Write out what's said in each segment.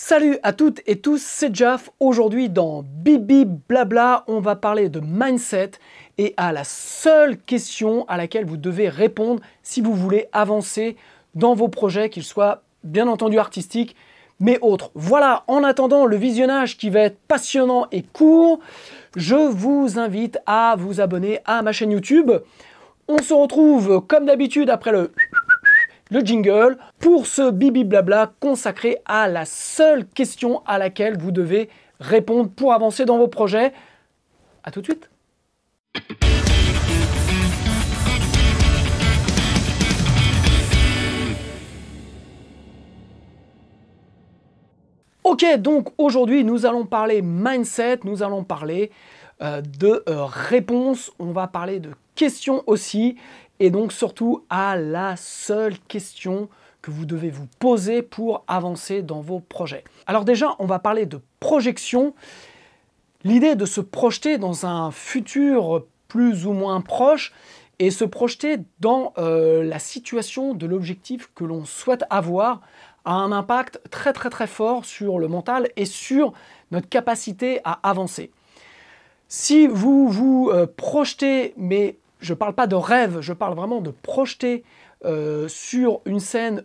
Salut à toutes et tous, c'est Jaf. Aujourd'hui dans Bibi Blabla, on va parler de mindset et à la seule question à laquelle vous devez répondre si vous voulez avancer dans vos projets, qu'ils soient bien entendu artistiques, mais autres. Voilà, en attendant le visionnage qui va être passionnant et court, je vous invite à vous abonner à ma chaîne YouTube. On se retrouve comme d'habitude après le jingle pour ce Bibi Blabla consacré à la seule question à laquelle vous devez répondre pour avancer dans vos projets. À tout de suite. Ok, donc aujourd'hui nous allons parler mindset, nous allons parler de réponses, on va parler de questions aussi, et donc surtout à la seule question que vous devez vous poser pour avancer dans vos projets. Alors déjà, on va parler de projection. L'idée de se projeter dans un futur plus ou moins proche et se projeter dans la situation de l'objectif que l'on souhaite avoir a un impact très fort sur le mental et sur notre capacité à avancer. Si vous vous projetez, mais je ne parle pas de rêve, je parle vraiment de projeter sur une scène,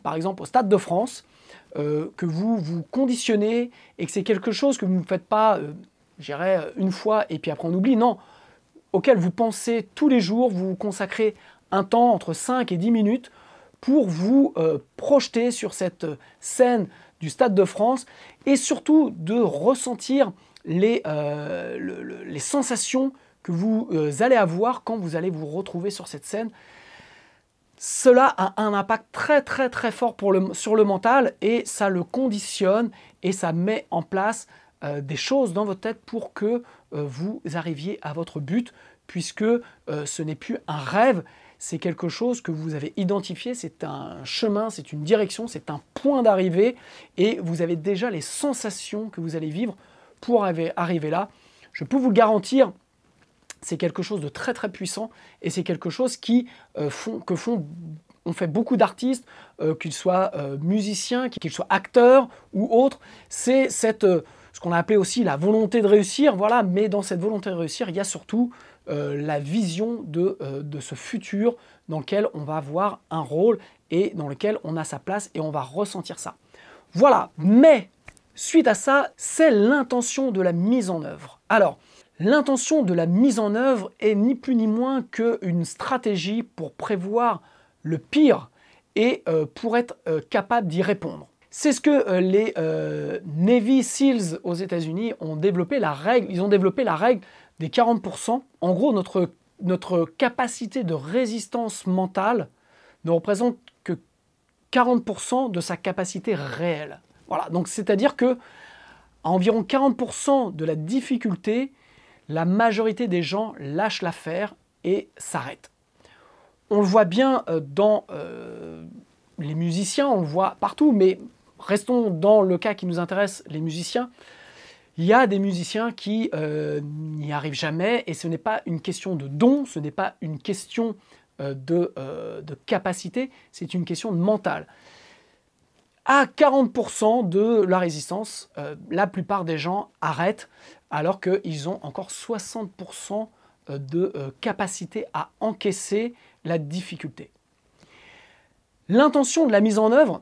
par exemple au Stade de France, que vous vous conditionnez et que c'est quelque chose que vous ne faites pas, je dirais, une fois et puis après on oublie, non, auquel vous pensez tous les jours, vous vous consacrez un temps entre 5 et 10 minutes pour vous projeter sur cette scène du Stade de France et surtout de ressentir les sensations que vous allez avoir quand vous allez vous retrouver sur cette scène. Cela a un impact très fort sur le mental et ça le conditionne et ça met en place des choses dans votre tête pour que vous arriviez à votre but, puisque ce n'est plus un rêve, c'est quelque chose que vous avez identifié, c'est un chemin, c'est une direction, c'est un point d'arrivée et vous avez déjà les sensations que vous allez vivre pour arriver là. Je peux vous le garantir, c'est quelque chose de très puissant et c'est quelque chose qui on fait beaucoup d'artistes, qu'ils soient musiciens, qu'ils soient acteurs ou autres. C'est ce qu'on a appelé aussi la volonté de réussir, voilà, mais dans cette volonté de réussir, il y a surtout la vision de ce futur dans lequel on va avoir un rôle et dans lequel on a sa place et on va ressentir ça. Voilà, mais suite à ça, c'est l'intention de la mise en œuvre. Alors, l'intention de la mise en œuvre est ni plus ni moins qu'une stratégie pour prévoir le pire et pour être capable d'y répondre. C'est ce que les Navy Seals aux États-Unis ont développé la règle. Ils ont développé la règle des 40%. En gros, notre capacité de résistance mentale ne représente que 40% de sa capacité réelle. Voilà, donc c'est-à-dire que à environ 40% de la difficulté, la majorité des gens lâchent l'affaire et s'arrêtent. On le voit bien dans les musiciens, on le voit partout, mais restons dans le cas qui nous intéresse, les musiciens. Il y a des musiciens qui n'y arrivent jamais et ce n'est pas une question de don, ce n'est pas une question de capacité, c'est une question de mental. À 40% de la résistance, la plupart des gens arrêtent alors qu'ils ont encore 60% de capacité à encaisser la difficulté. L'intention de la mise en œuvre,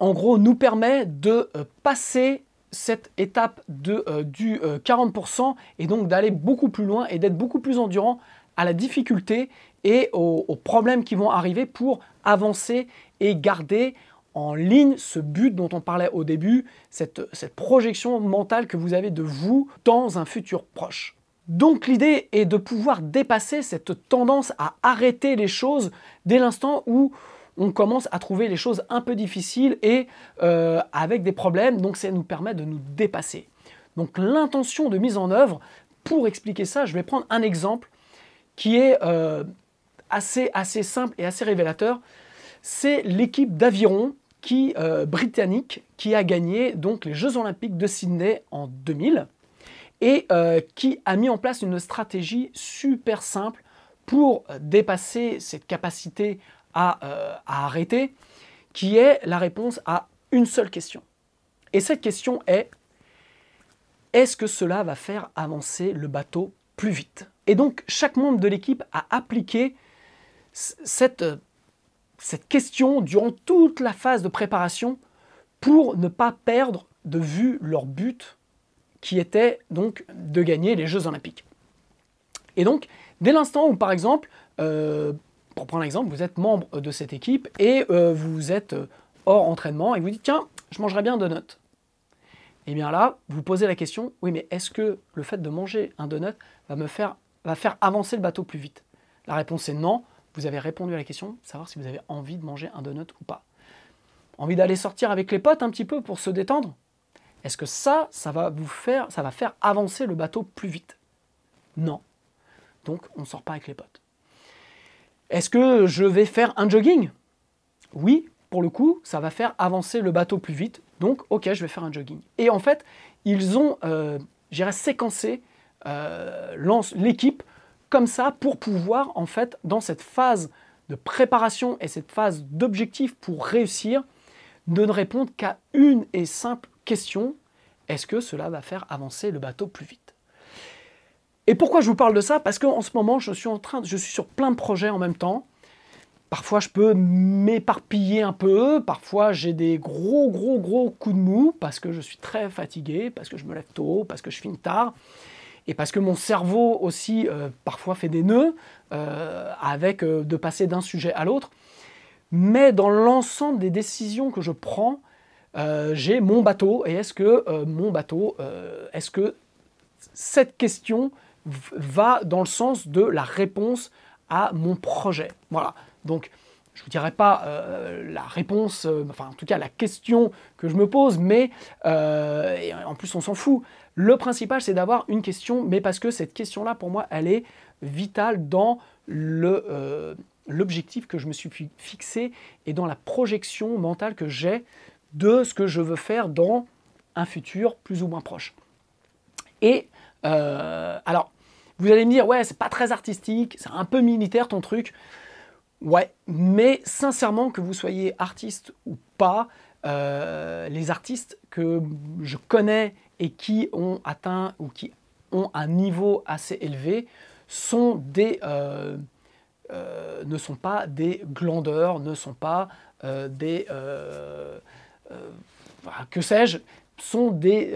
en gros, nous permet de passer cette étape du 40% et donc d'aller beaucoup plus loin et d'être beaucoup plus endurant à la difficulté et aux problèmes qui vont arriver pour avancer et garder en ligne ce but dont on parlait au début, cette projection mentale que vous avez de vous dans un futur proche. Donc l'idée est de pouvoir dépasser cette tendance à arrêter les choses dès l'instant où on commence à trouver les choses un peu difficiles et avec des problèmes, donc ça nous permet de nous dépasser. Donc l'intention de mise en œuvre, pour expliquer ça, je vais prendre un exemple qui est assez simple et assez révélateur. C'est l'équipe d'aviron britannique qui a gagné donc les Jeux Olympiques de Sydney en 2000 et qui a mis en place une stratégie super simple pour dépasser cette capacité à arrêter, qui est la réponse à une seule question. Et cette question est, est-ce que cela va faire avancer le bateau plus vite? Et donc, chaque membre de l'équipe a appliqué cette question durant toute la phase de préparation pour ne pas perdre de vue leur but qui était donc de gagner les Jeux Olympiques. Et donc, dès l'instant où, par exemple, pour prendre l'exemple, vous êtes membre de cette équipe et vous êtes hors entraînement et vous dites « Tiens, je mangerais bien un donut ». Et bien là, vous posez la question « Oui, mais est-ce que le fait de manger un donut va faire avancer le bateau plus vite ?» La réponse est non. Vous avez répondu à la question, savoir si vous avez envie de manger un donut ou pas. Envie d'aller sortir avec les potes un petit peu pour se détendre? Est-ce que ça va faire avancer le bateau plus vite? Non. Donc, on ne sort pas avec les potes. Est-ce que je vais faire un jogging? Oui, pour le coup, ça va faire avancer le bateau plus vite. Donc, ok, je vais faire un jogging. Et en fait, ils ont, séquencé l'équipe comme ça pour pouvoir, en fait, dans cette phase de préparation et cette phase d'objectif pour réussir, de ne répondre qu'à une et simple question. Est-ce que cela va faire avancer le bateau plus vite? Et pourquoi je vous parle de ça? Parce qu'en ce moment, je suis sur plein de projets en même temps. Parfois, je peux m'éparpiller un peu. Parfois, j'ai des gros coups de mou parce que je suis très fatigué, parce que je me lève tôt, parce que je finis tard. Et parce que mon cerveau aussi, parfois, fait des nœuds avec de passer d'un sujet à l'autre. Mais dans l'ensemble des décisions que je prends, j'ai mon bateau. Et est-ce que est-ce que cette question va dans le sens de la réponse à mon projet? Voilà. Donc, je ne vous dirai pas la réponse, enfin en tout cas la question que je me pose, mais et en plus on s'en fout. Le principal c'est d'avoir une question, mais parce que cette question-là pour moi elle est vitale dans l'objectif que je me suis fixé et dans la projection mentale que j'ai de ce que je veux faire dans un futur plus ou moins proche. Et alors, vous allez me dire, ouais, c'est pas très artistique, c'est un peu militaire ton truc. Ouais, mais sincèrement, que vous soyez artiste ou pas, les artistes que je connais et qui ont atteint ou qui ont un niveau assez élevé ne sont pas des glandeurs, ne sont pas que sais-je, sont des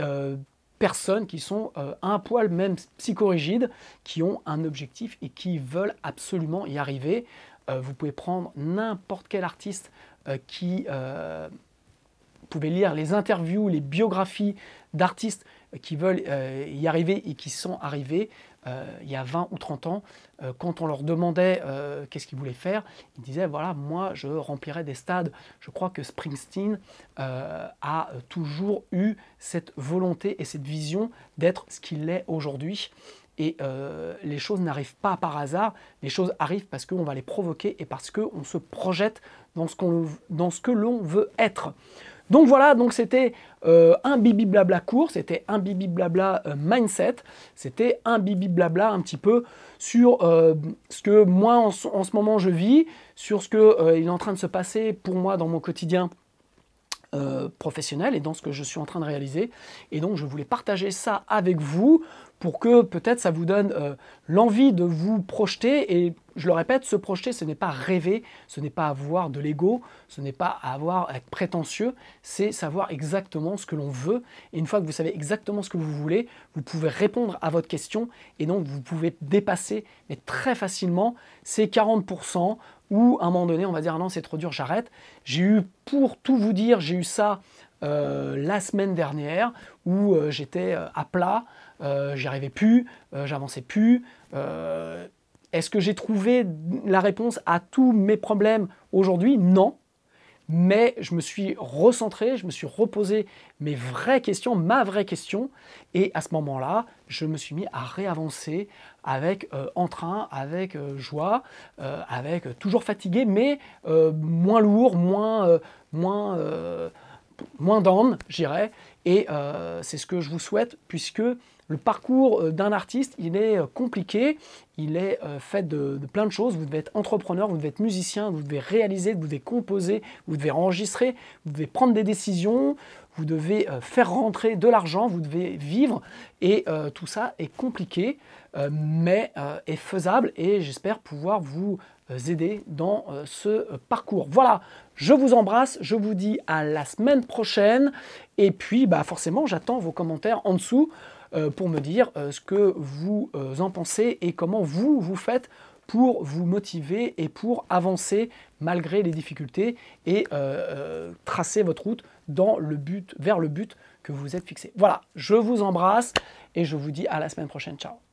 personnes qui sont un poil même psychorigides, qui ont un objectif et qui veulent absolument y arriver. Vous pouvez prendre n'importe quel artiste vous pouvez lire les interviews, les biographies d'artistes qui veulent y arriver et qui sont arrivés il y a 20 ou 30 ans. Quand on leur demandait qu'est-ce qu'ils voulaient faire, ils disaient, voilà, moi je remplirais des stades. Je crois que Springsteen a toujours eu cette volonté et cette vision d'être ce qu'il est aujourd'hui. Et les choses n'arrivent pas par hasard, les choses arrivent parce qu'on va les provoquer et parce qu'on se projette dans ce que l'on veut être. Donc voilà, donc c'était un bibi blabla court, c'était un bibi blabla mindset, c'était un bibi blabla un petit peu sur ce que moi en ce moment je vis, sur ce qu'il est en train de se passer pour moi dans mon quotidien professionnel et dans ce que je suis en train de réaliser. Et donc je voulais partager ça avec vous pour que peut-être ça vous donne l'envie de vous projeter. Et je le répète, se projeter, ce n'est pas rêver, ce n'est pas avoir de l'ego, ce n'est pas être prétentieux, c'est savoir exactement ce que l'on veut. Et une fois que vous savez exactement ce que vous voulez, vous pouvez répondre à votre question et donc vous pouvez dépasser mais très facilement ces 40% où à un moment donné on va dire ah non c'est trop dur, j'arrête. J'ai eu, pour tout vous dire, j'ai eu ça la semaine dernière où j'étais à plat, j'y arrivais plus, j'avançais plus. Est-ce que j'ai trouvé la réponse à tous mes problèmes aujourd'hui? Non. Mais je me suis recentré, je me suis reposé mes vraies questions, ma vraie question. Et à ce moment-là, je me suis mis à réavancer avec entrain, avec joie, avec toujours fatigué, mais moins lourd, moins down, j'irais. Et c'est ce que je vous souhaite, puisque le parcours d'un artiste, il est compliqué, il est fait de plein de choses. Vous devez être entrepreneur, vous devez être musicien, vous devez réaliser, vous devez composer, vous devez enregistrer, vous devez prendre des décisions, vous devez faire rentrer de l'argent, vous devez vivre. Et tout ça est compliqué, mais est faisable et j'espère pouvoir vous aider dans ce parcours. Voilà, je vous embrasse, je vous dis à la semaine prochaine et puis forcément j'attends vos commentaires en dessous pour me dire ce que vous en pensez et comment vous faites pour vous motiver et pour avancer malgré les difficultés et tracer votre route vers le but que vous vous êtes fixé. Voilà, je vous embrasse et je vous dis à la semaine prochaine. Ciao.